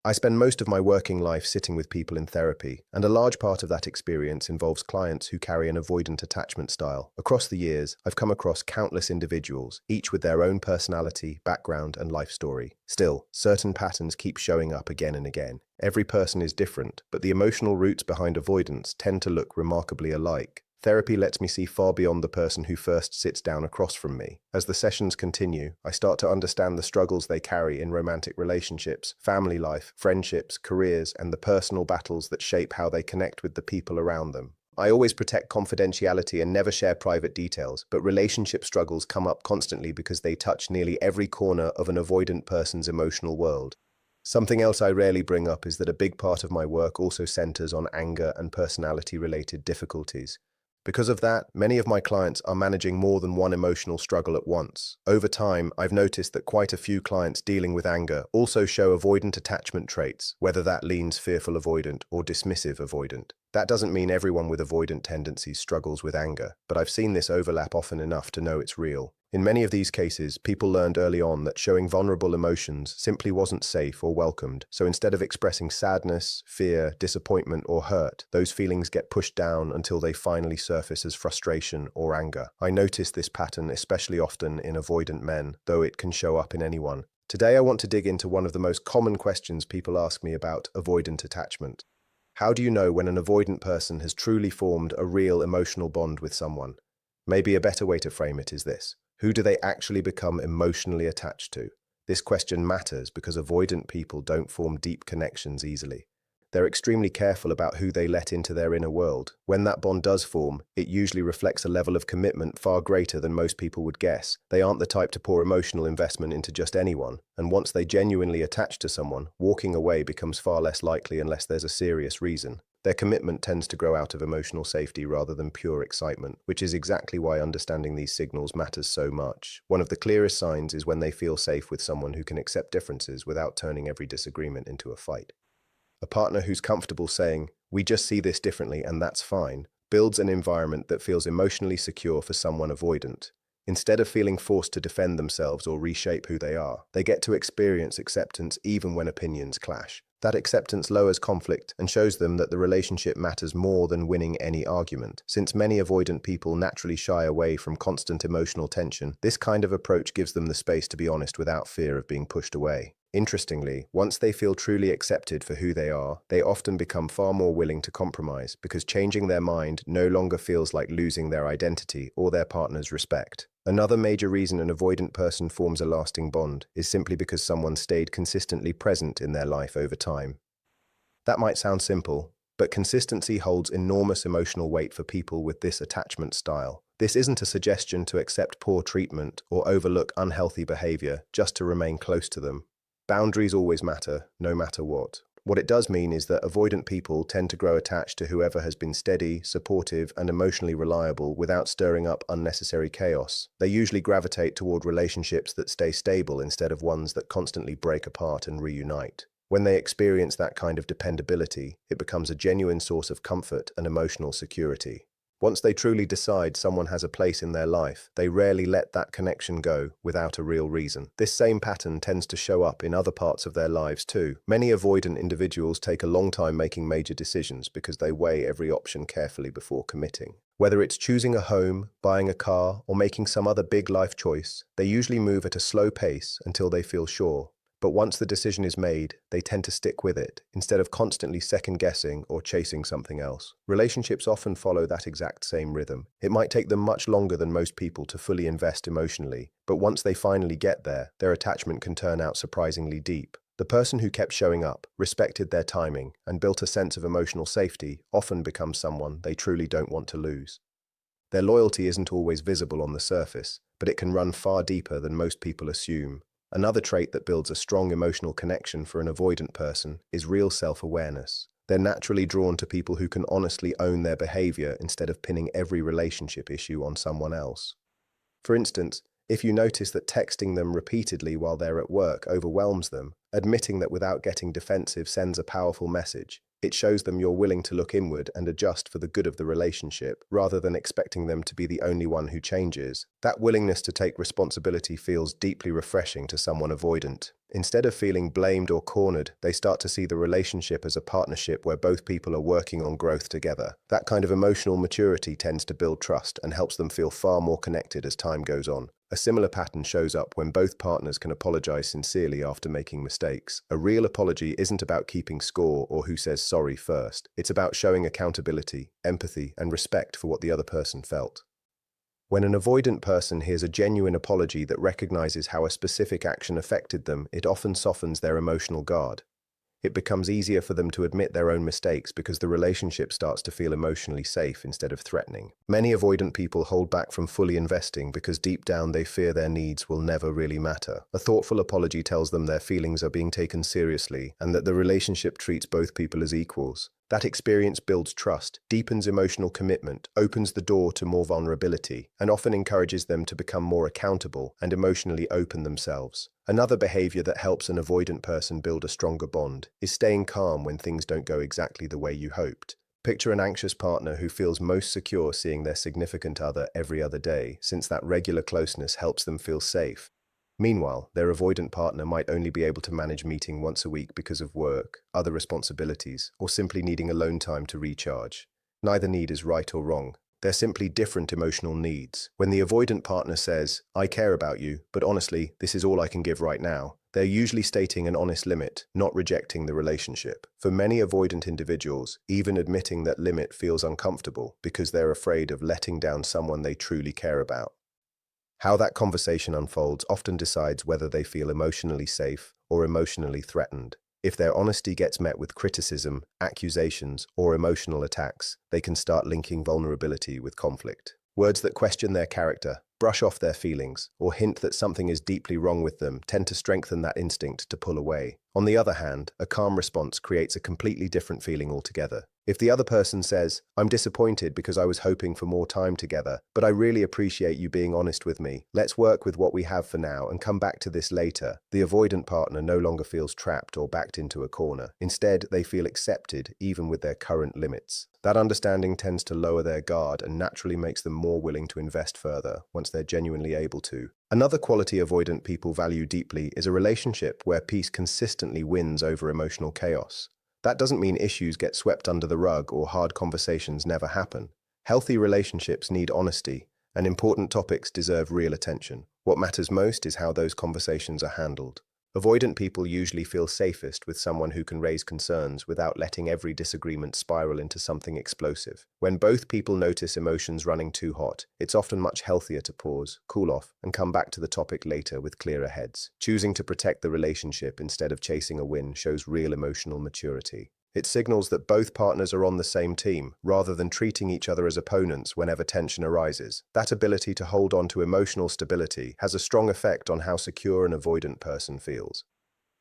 I spend most of my working life sitting with people in therapy, and a large part of that experience involves clients who carry an avoidant attachment style. Across the years, I've come across countless individuals, each with their own personality, background, and life story. Still, certain patterns keep showing up again and again. Every person is different, but the emotional roots behind avoidance tend to look remarkably alike. Therapy lets me see far beyond the person who first sits down across from me. As the sessions continue, I start to understand the struggles they carry in romantic relationships, family life, friendships, careers, and the personal battles that shape how they connect with the people around them. I always protect confidentiality and never share private details, but relationship struggles come up constantly because they touch nearly every corner of an avoidant person's emotional world. Something else I rarely bring up is that a big part of my work also centers on anger and personality-related difficulties. Because of that, many of my clients are managing more than one emotional struggle at once. Over time, I've noticed that quite a few clients dealing with anger also show avoidant attachment traits, whether that leans fearful avoidant or dismissive avoidant. That doesn't mean everyone with avoidant tendencies struggles with anger, but I've seen this overlap often enough to know it's real. In many of these cases, people learned early on that showing vulnerable emotions simply wasn't safe or welcomed, so instead of expressing sadness, fear, disappointment, or hurt, those feelings get pushed down until they finally surface as frustration or anger. I notice this pattern especially often in avoidant men, though it can show up in anyone. Today I want to dig into one of the most common questions people ask me about avoidant attachment. How do you know when an avoidant person has truly formed a real emotional bond with someone? Maybe a better way to frame it is this. Who do they actually become emotionally attached to? This question matters because avoidant people don't form deep connections easily. They're extremely careful about who they let into their inner world. When that bond does form, it usually reflects a level of commitment far greater than most people would guess. They aren't the type to pour emotional investment into just anyone, and once they genuinely attach to someone, walking away becomes far less likely unless there's a serious reason. Their commitment tends to grow out of emotional safety rather than pure excitement, which is exactly why understanding these signals matters so much. One of the clearest signs is when they feel safe with someone who can accept differences without turning every disagreement into a fight. A partner who's comfortable saying, "We just see this differently and that's fine," builds an environment that feels emotionally secure for someone avoidant. Instead of feeling forced to defend themselves or reshape who they are, they get to experience acceptance even when opinions clash. That acceptance lowers conflict and shows them that the relationship matters more than winning any argument. Since many avoidant people naturally shy away from constant emotional tension, this kind of approach gives them the space to be honest without fear of being pushed away. Interestingly, once they feel truly accepted for who they are, they often become far more willing to compromise because changing their mind no longer feels like losing their identity or their partner's respect. Another major reason an avoidant person forms a lasting bond is simply because someone stayed consistently present in their life over time. That might sound simple, but consistency holds enormous emotional weight for people with this attachment style. This isn't a suggestion to accept poor treatment or overlook unhealthy behavior just to remain close to them. Boundaries always matter, no matter what. What it does mean is that avoidant people tend to grow attached to whoever has been steady, supportive, and emotionally reliable without stirring up unnecessary chaos. They usually gravitate toward relationships that stay stable instead of ones that constantly break apart and reunite. When they experience that kind of dependability, it becomes a genuine source of comfort and emotional security. Once they truly decide someone has a place in their life, they rarely let that connection go without a real reason. This same pattern tends to show up in other parts of their lives too. Many avoidant individuals take a long time making major decisions because they weigh every option carefully before committing. Whether it's choosing a home, buying a car, or making some other big life choice, they usually move at a slow pace until they feel sure. But once the decision is made, they tend to stick with it, instead of constantly second-guessing or chasing something else. Relationships often follow that exact same rhythm. It might take them much longer than most people to fully invest emotionally, but once they finally get there, their attachment can turn out surprisingly deep. The person who kept showing up, respected their timing, and built a sense of emotional safety often becomes someone they truly don't want to lose. Their loyalty isn't always visible on the surface, but it can run far deeper than most people assume. Another trait that builds a strong emotional connection for an avoidant person is real self-awareness. They're naturally drawn to people who can honestly own their behavior instead of pinning every relationship issue on someone else. For instance, if you notice that texting them repeatedly while they're at work overwhelms them, admitting that without getting defensive sends a powerful message. It shows them you're willing to look inward and adjust for the good of the relationship, rather than expecting them to be the only one who changes. That willingness to take responsibility feels deeply refreshing to someone avoidant. Instead of feeling blamed or cornered, they start to see the relationship as a partnership where both people are working on growth together. That kind of emotional maturity tends to build trust and helps them feel far more connected as time goes on. A similar pattern shows up when both partners can apologize sincerely after making mistakes. A real apology isn't about keeping score or who says sorry first. It's about showing accountability, empathy, and respect for what the other person felt. When an avoidant person hears a genuine apology that recognizes how a specific action affected them, it often softens their emotional guard. It becomes easier for them to admit their own mistakes because the relationship starts to feel emotionally safe instead of threatening. Many avoidant people hold back from fully investing because deep down they fear their needs will never really matter. A thoughtful apology tells them their feelings are being taken seriously and that the relationship treats both people as equals. That experience builds trust, deepens emotional commitment, opens the door to more vulnerability, and often encourages them to become more accountable and emotionally open themselves. Another behavior that helps an avoidant person build a stronger bond is staying calm when things don't go exactly the way you hoped. Picture an anxious partner who feels most secure seeing their significant other every other day, since that regular closeness helps them feel safe. Meanwhile, their avoidant partner might only be able to manage meeting once a week because of work, other responsibilities, or simply needing alone time to recharge. Neither need is right or wrong. They're simply different emotional needs. When the avoidant partner says, "I care about you, but honestly, this is all I can give right now," they're usually stating an honest limit, not rejecting the relationship. For many avoidant individuals, even admitting that limit feels uncomfortable because they're afraid of letting down someone they truly care about. How that conversation unfolds often decides whether they feel emotionally safe or emotionally threatened. If their honesty gets met with criticism, accusations, or emotional attacks, they can start linking vulnerability with conflict. Words that question their character, brush off their feelings, or hint that something is deeply wrong with them tend to strengthen that instinct to pull away. On the other hand, a calm response creates a completely different feeling altogether. If the other person says, "I'm disappointed because I was hoping for more time together, but I really appreciate you being honest with me. Let's work with what we have for now and come back to this later," the avoidant partner no longer feels trapped or backed into a corner. Instead, they feel accepted even with their current limits. That understanding tends to lower their guard and naturally makes them more willing to invest further once they're genuinely able to. Another quality avoidant people value deeply is a relationship where peace consistently wins over emotional chaos. That doesn't mean issues get swept under the rug or hard conversations never happen. Healthy relationships need honesty, and important topics deserve real attention. What matters most is how those conversations are handled. Avoidant people usually feel safest with someone who can raise concerns without letting every disagreement spiral into something explosive. When both people notice emotions running too hot, it's often much healthier to pause, cool off, and come back to the topic later with clearer heads. Choosing to protect the relationship instead of chasing a win shows real emotional maturity. It signals that both partners are on the same team, rather than treating each other as opponents whenever tension arises. That ability to hold on to emotional stability has a strong effect on how secure an avoidant person feels.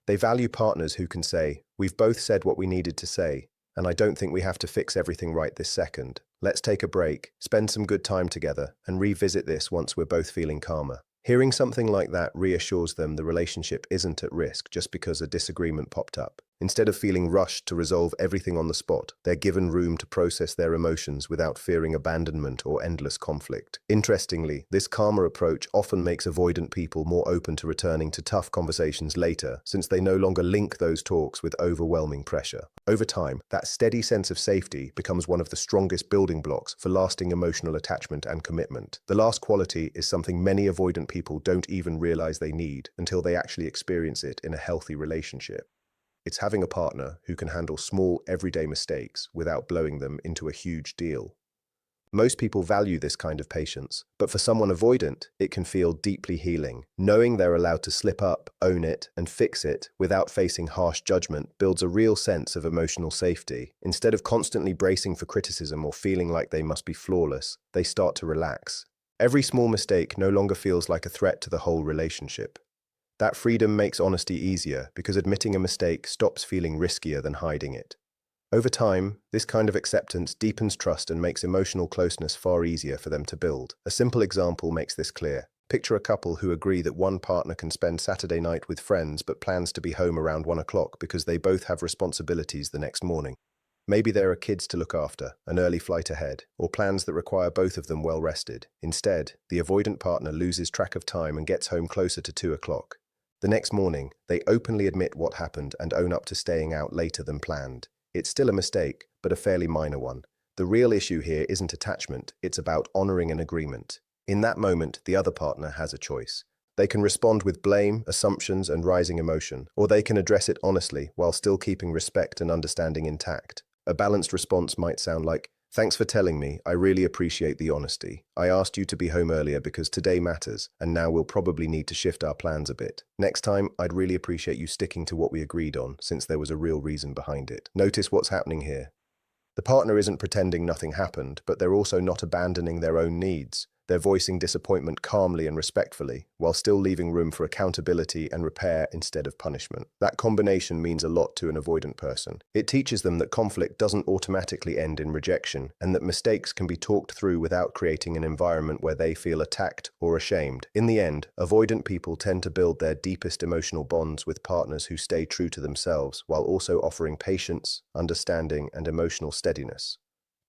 They value partners who can say, "We've both said what we needed to say, and I don't think we have to fix everything right this second. Let's take a break, spend some good time together, and revisit this once we're both feeling calmer." Hearing something like that reassures them the relationship isn't at risk just because a disagreement popped up. Instead of feeling rushed to resolve everything on the spot, they're given room to process their emotions without fearing abandonment or endless conflict. Interestingly, this calmer approach often makes avoidant people more open to returning to tough conversations later, since they no longer link those talks with overwhelming pressure. Over time, that steady sense of safety becomes one of the strongest building blocks for lasting emotional attachment and commitment. The last quality is something many avoidant people don't even realize they need until they actually experience it in a healthy relationship. It's having a partner who can handle small, everyday mistakes without blowing them into a huge deal. Most people value this kind of patience, but for someone avoidant, it can feel deeply healing. Knowing they're allowed to slip up, own it, and fix it without facing harsh judgment builds a real sense of emotional safety. Instead of constantly bracing for criticism or feeling like they must be flawless, they start to relax. Every small mistake no longer feels like a threat to the whole relationship. That freedom makes honesty easier because admitting a mistake stops feeling riskier than hiding it. Over time, this kind of acceptance deepens trust and makes emotional closeness far easier for them to build. A simple example makes this clear. Picture a couple who agree that one partner can spend Saturday night with friends but plans to be home around 1 o'clock because they both have responsibilities the next morning. Maybe there are kids to look after, an early flight ahead, or plans that require both of them well rested. Instead, the avoidant partner loses track of time and gets home closer to 2 o'clock. The next morning, they openly admit what happened and own up to staying out later than planned. It's still a mistake, but a fairly minor one. The real issue here isn't attachment, it's about honoring an agreement. In that moment, the other partner has a choice. They can respond with blame, assumptions, and rising emotion, or they can address it honestly while still keeping respect and understanding intact. A balanced response might sound like, "Thanks for telling me, I really appreciate the honesty. I asked you to be home earlier because today matters, and now we'll probably need to shift our plans a bit. Next time, I'd really appreciate you sticking to what we agreed on, since there was a real reason behind it." Notice what's happening here. The partner isn't pretending nothing happened, but they're also not abandoning their own needs. They're voicing disappointment calmly and respectfully, while still leaving room for accountability and repair instead of punishment. That combination means a lot to an avoidant person. It teaches them that conflict doesn't automatically end in rejection, and that mistakes can be talked through without creating an environment where they feel attacked or ashamed. In the end, avoidant people tend to build their deepest emotional bonds with partners who stay true to themselves, while also offering patience, understanding, and emotional steadiness.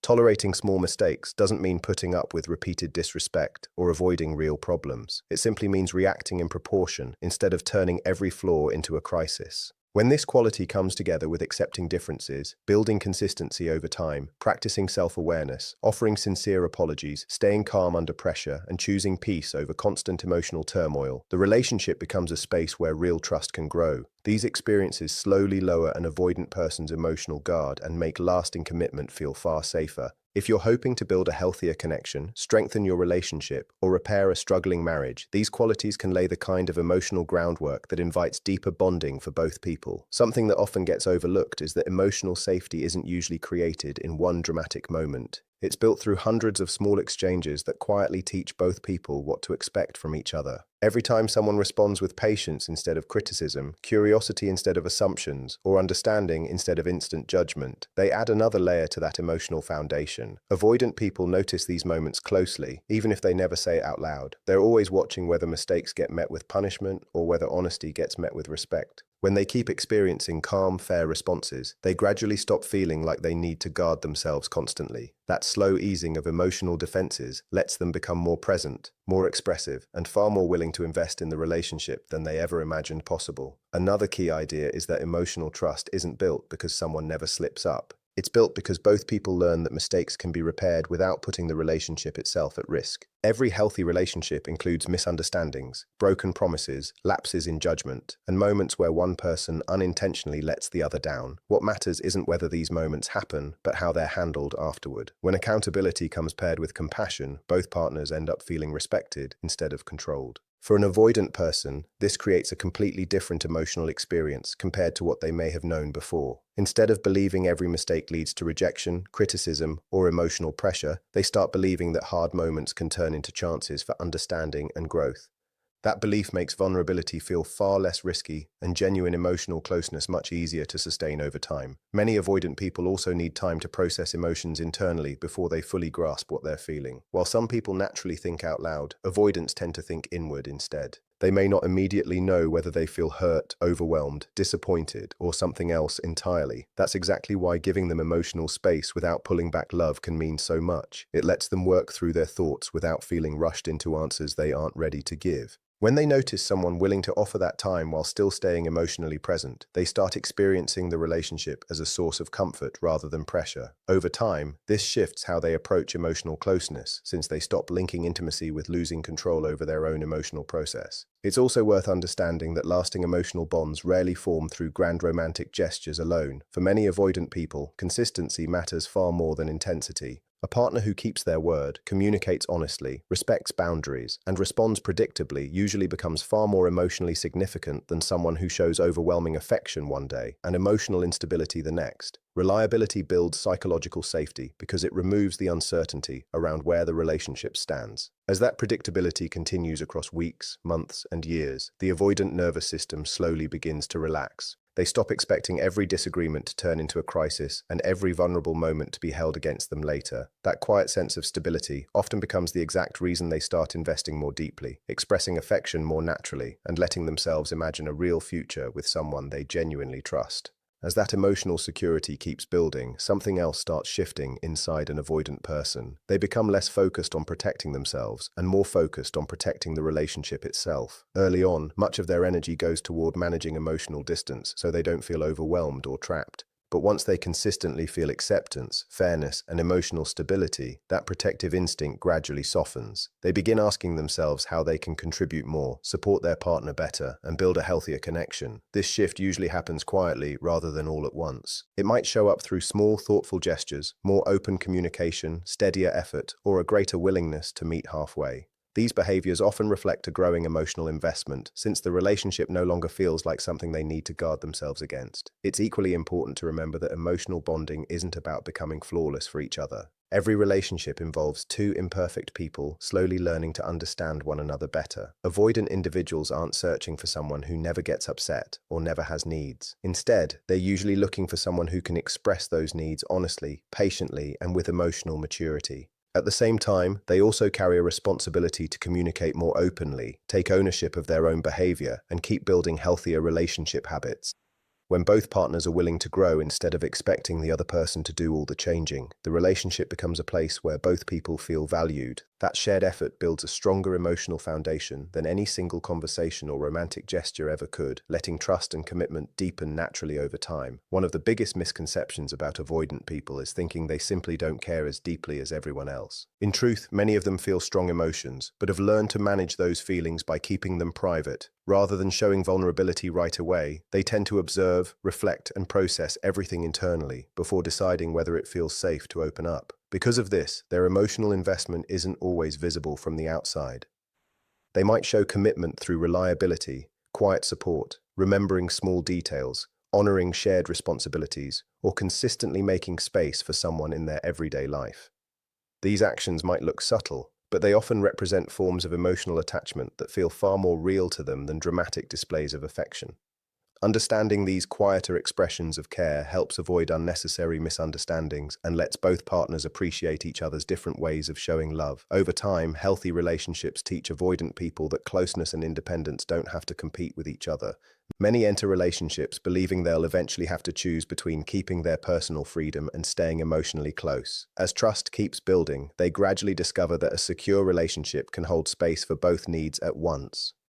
Tolerating small mistakes doesn't mean putting up with repeated disrespect or avoiding real problems. It simply means reacting in proportion instead of turning every flaw into a crisis. When this quality comes together with accepting differences, building consistency over time, practicing self-awareness, offering sincere apologies, staying calm under pressure, and choosing peace over constant emotional turmoil, the relationship becomes a space where real trust can grow. These experiences slowly lower an avoidant person's emotional guard and make lasting commitment feel far safer. If you're hoping to build a healthier connection, strengthen your relationship, or repair a struggling marriage, these qualities can lay the kind of emotional groundwork that invites deeper bonding for both people. Something that often gets overlooked is that emotional safety isn't usually created in one dramatic moment. It's built through hundreds of small exchanges that quietly teach both people what to expect from each other. Every time someone responds with patience instead of criticism, curiosity instead of assumptions, or understanding instead of instant judgment, they add another layer to that emotional foundation. Avoidant people notice these moments closely, even if they never say it out loud. They're always watching whether mistakes get met with punishment or whether honesty gets met with respect. When they keep experiencing calm, fair responses, they gradually stop feeling like they need to guard themselves constantly. That slow easing of emotional defenses lets them become more present, more expressive, and far more willing to invest in the relationship than they ever imagined possible. Another key idea is that emotional trust isn't built because someone never slips up. It's built because both people learn that mistakes can be repaired without putting the relationship itself at risk. Every healthy relationship includes misunderstandings, broken promises, lapses in judgment, and moments where one person unintentionally lets the other down. What matters isn't whether these moments happen, but how they're handled afterward. When accountability comes paired with compassion, both partners end up feeling respected instead of controlled. For an avoidant person, this creates a completely different emotional experience compared to what they may have known before. Instead of believing every mistake leads to rejection, criticism, or emotional pressure, they start believing that hard moments can turn into chances for understanding and growth. That belief makes vulnerability feel far less risky and genuine emotional closeness much easier to sustain over time. Many avoidant people also need time to process emotions internally before they fully grasp what they're feeling. While some people naturally think out loud, avoidants tend to think inward instead. They may not immediately know whether they feel hurt, overwhelmed, disappointed, or something else entirely. That's exactly why giving them emotional space without pulling back love can mean so much. It lets them work through their thoughts without feeling rushed into answers they aren't ready to give. When they notice someone willing to offer that time while still staying emotionally present, they start experiencing the relationship as a source of comfort rather than pressure. Over time, this shifts how they approach emotional closeness, since they stop linking intimacy with losing control over their own emotional process. It's also worth understanding that lasting emotional bonds rarely form through grand romantic gestures alone. For many avoidant people, consistency matters far more than intensity. A partner who keeps their word, communicates honestly, respects boundaries, and responds predictably usually becomes far more emotionally significant than someone who shows overwhelming affection one day and emotional instability the next. Reliability builds psychological safety because it removes the uncertainty around where the relationship stands. As that predictability continues across weeks, months, and years, the avoidant nervous system slowly begins to relax. They stop expecting every disagreement to turn into a crisis and every vulnerable moment to be held against them later. That quiet sense of stability often becomes the exact reason they start investing more deeply, expressing affection more naturally, and letting themselves imagine a real future with someone they genuinely trust. As that emotional security keeps building, something else starts shifting inside an avoidant person. They become less focused on protecting themselves and more focused on protecting the relationship itself. Early on, much of their energy goes toward managing emotional distance so they don't feel overwhelmed or trapped. But once they consistently feel acceptance, fairness, and emotional stability, that protective instinct gradually softens. They begin asking themselves how they can contribute more, support their partner better, and build a healthier connection. This shift usually happens quietly rather than all at once. It might show up through small, thoughtful gestures, more open communication, steadier effort, or a greater willingness to meet halfway. These behaviors often reflect a growing emotional investment, since the relationship no longer feels like something they need to guard themselves against. It's equally important to remember that emotional bonding isn't about becoming flawless for each other. Every relationship involves two imperfect people slowly learning to understand one another better. Avoidant individuals aren't searching for someone who never gets upset or never has needs. Instead, they're usually looking for someone who can express those needs honestly, patiently, and with emotional maturity. At the same time, they also carry a responsibility to communicate more openly, take ownership of their own behavior, and keep building healthier relationship habits. When both partners are willing to grow instead of expecting the other person to do all the changing, the relationship becomes a place where both people feel valued. That shared effort builds a stronger emotional foundation than any single conversation or romantic gesture ever could, letting trust and commitment deepen naturally over time. One of the biggest misconceptions about avoidant people is thinking they simply don't care as deeply as everyone else. In truth, many of them feel strong emotions, but have learned to manage those feelings by keeping them private. Rather than showing vulnerability right away, they tend to observe, reflect, and process everything internally before deciding whether it feels safe to open up. Because of this, their emotional investment isn't always visible from the outside. They might show commitment through reliability, quiet support, remembering small details, honoring shared responsibilities, or consistently making space for someone in their everyday life. These actions might look subtle, but they often represent forms of emotional attachment that feel far more real to them than dramatic displays of affection. Understanding these quieter expressions of care helps avoid unnecessary misunderstandings and lets both partners appreciate each other's different ways of showing love. Over time, healthy relationships teach avoidant people that closeness and independence don't have to compete with each other. Many enter relationships believing they'll eventually have to choose between keeping their personal freedom and staying emotionally close. As trust keeps building, they gradually discover that a secure relationship can hold space for both needs at once.